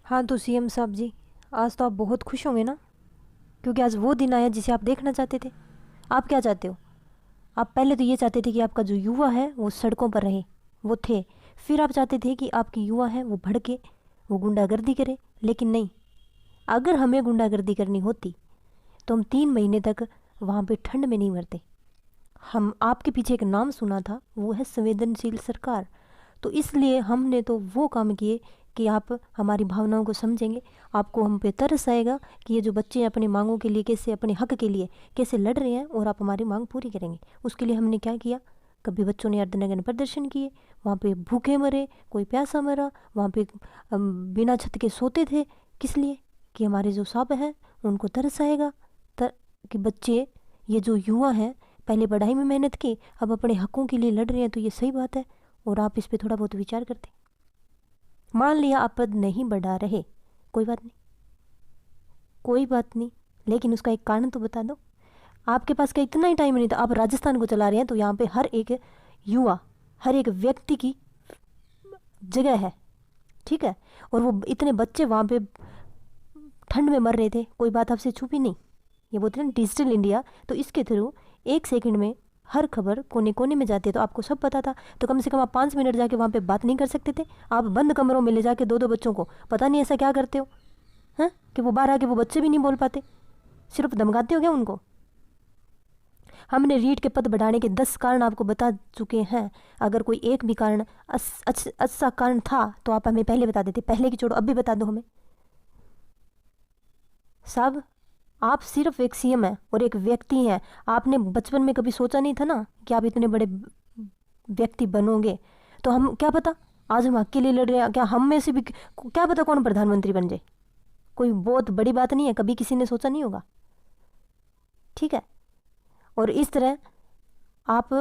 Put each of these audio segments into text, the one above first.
हाँ तो सीएम साहब जी, आज तो आप बहुत खुश होंगे ना, क्योंकि आज वो दिन आया जिसे आप देखना चाहते थे। आप क्या चाहते हो? आप पहले तो ये चाहते थे कि आपका जो युवा है वो सड़कों पर रहे, वो थे। फिर आप चाहते थे कि आपकी युवा है वो भड़के, वो गुंडागर्दी करे। लेकिन नहीं, अगर हमें गुंडागर्दी करनी होती तो हम 3 महीने तक वहाँ पे ठंड में नहीं मरते। हम आपके पीछे एक नाम सुना था, वो है संवेदनशील सरकार। तो इसलिए हमने तो वो काम किए कि आप हमारी भावनाओं को समझेंगे, आपको हम पे तरस आएगा कि ये जो बच्चे अपनी मांगों के लिए कैसे, अपने हक के लिए कैसे लड़ रहे हैं, और आप हमारी मांग पूरी करेंगे। उसके लिए हमने क्या किया? कभी बच्चों ने अर्धनग्न प्रदर्शन किए, वहाँ पे भूखे मरे, कोई प्यासा मरा, वहाँ पे बिना छत के सोते थे। किस लिए? कि हमारे जो साहब हैं उनको तरस आएगा कि बच्चे, ये जो युवा हैं, पहले पढ़ाई में मेहनत की, अब अपने हकों के लिए लड़ रहे हैं, तो ये सही बात है। और आप इस पे थोड़ा बहुत विचार करते। मान लिया आप पद नहीं बढ़ा रहे, कोई बात नहीं, कोई बात नहीं, लेकिन उसका एक कारण तो बता दो। आपके पास क्या इतना ही टाइम नहीं था? आप राजस्थान को चला रहे हैं, तो यहाँ पे हर एक युवा, हर एक व्यक्ति की जगह है, ठीक है? और वो इतने बच्चे वहाँ पे ठंड में मर रहे थे, कोई बात आपसे छुपी नहीं। ये बोलते हैं डिजिटल इंडिया, तो इसके थ्रू 1 सेकंड में हर खबर कोने कोने में जाती है, तो आपको सब पता था। तो कम से कम आप 5 मिनट जाके वहाँ पे बात नहीं कर सकते थे? आप बंद कमरों में ले जाके दो दो बच्चों को, पता नहीं ऐसा क्या करते हो हैं कि वो बाहर आके वो बच्चे भी नहीं बोल पाते, सिर्फ धमकाते हो क्या उनको? हमने रीट के पद बढ़ाने के 10 कारण आपको बता चुके हैं। अगर कोई एक भी कारण अच्छा कारण था तो आप हमें पहले बता देते। पहले की छोड़ो, अब भी बता दो हमें। साहब, आप सिर्फ एक सीएम है और एक व्यक्ति हैं। आपने बचपन में कभी सोचा नहीं था ना कि आप इतने बड़े व्यक्ति बनोगे। तो हम क्या पता, आज हम हक के लिए लड़ रहे हैं, क्या हम में से भी क्या पता कौन प्रधानमंत्री बन जाए? कोई बहुत बड़ी बात नहीं है, कभी किसी ने सोचा नहीं होगा, ठीक है? और इस तरह आप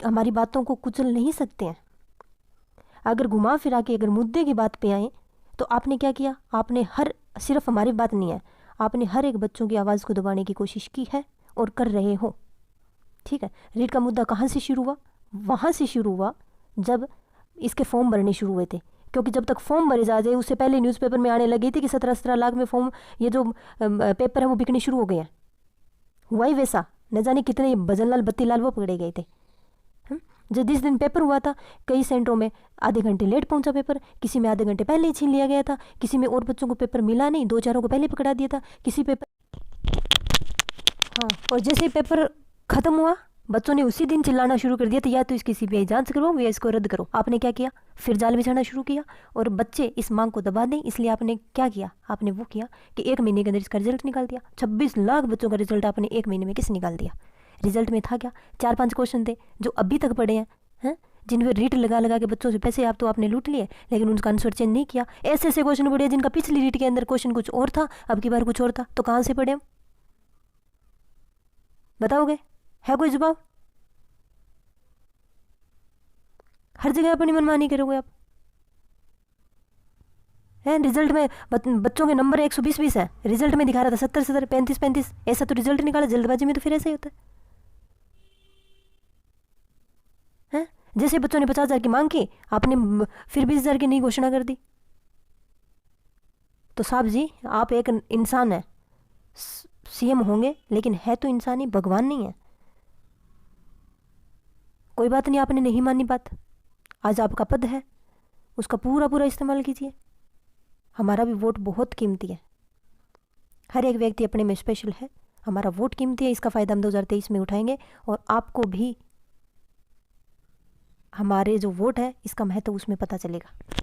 हमारी बातों को कुचल नहीं सकते हैं। अगर घुमा फिरा के अगर मुद्दे की बात पे आए, तो आपने क्या किया? आपने सिर्फ हमारी बात नहीं है, आपने हर एक बच्चों की आवाज़ को दबाने की कोशिश की है और कर रहे हो, ठीक है? रीट का मुद्दा कहाँ से शुरू हुआ? वहाँ से शुरू हुआ जब इसके फॉर्म भरने शुरू हुए थे। क्योंकि जब तक फॉर्म भरे जा जाए, उससे पहले न्यूज़पेपर में आने लगी थी कि 17-17 लाख में फॉर्म, ये जो पेपर है वो बिकने शुरू हो गए हैं। हुआ ही वैसा, न जाने कितने भजनलाल बत्तीलाल वो पकड़े गए थे। जब जिस दिन पेपर हुआ था, कई सेंटरों में आधे घंटे लेट पहुंचा पेपर, किसी में आधे घंटे पहले ही छीन लिया गया था, किसी में और बच्चों को पेपर मिला नहीं, 2-4 को पहले पकड़ा दिया था, किसी पेपर। हाँ, और जैसे ही पेपर खत्म हुआ, बच्चों ने उसी दिन चिल्लाना शुरू कर दिया था, या तो इसकी सीबीआई जांच करो या इसको रद्द करो। आपने क्या किया? फिर जाल बिछाना शुरू किया, और बच्चे इस मांग को दबा दें, इसलिए आपने क्या किया? आपने वो किया कि 1 महीने के अंदर इसका रिजल्ट निकाल दिया। 26 लाख बच्चों का रिजल्ट आपने 1 महीने में किस निकाल दिया? रिजल्ट में था क्या? 4-5 क्वेश्चन थे जो अभी तक पड़े हैं, जिन पर रीट लगा लगा के बच्चों से पैसे आप तो आपने लूट लिए, लेकिन उनका आंसर चेंज नहीं किया। ऐसे ऐसे क्वेश्चन पड़े जिनका पिछली रीट के अंदर क्वेश्चन कुछ और था, अब की बार कुछ और था, तो कहाँ से पढ़े हम? बताओगे? है कोई जवाब? हर जगह अपनी मनमानी करोगे आप, है? रिजल्ट में बच्चों के नंबर 120-20 है, रिजल्ट में दिखा रहा था 70-70, 35-35, ऐसा तो रिजल्ट निकाला। जल्दबाजी में तो फिर ऐसा ही होता है। जैसे बच्चों ने 50,000 की मांग की, आपने फिर 20,000 की नहीं घोषणा कर दी। तो साहब जी, आप एक इंसान है, सीएम होंगे लेकिन है तो इंसान ही, भगवान नहीं है। कोई बात नहीं, आपने नहीं मानी बात, आज आपका पद है, उसका पूरा पूरा इस्तेमाल कीजिए। हमारा भी वोट बहुत कीमती है, हर एक व्यक्ति अपने में स्पेशल है, हमारा वोट कीमती है, इसका फ़ायदा हम 2023 में उठाएंगे, और आपको भी हमारे जो वोट है इसका महत्व उसमें पता चलेगा।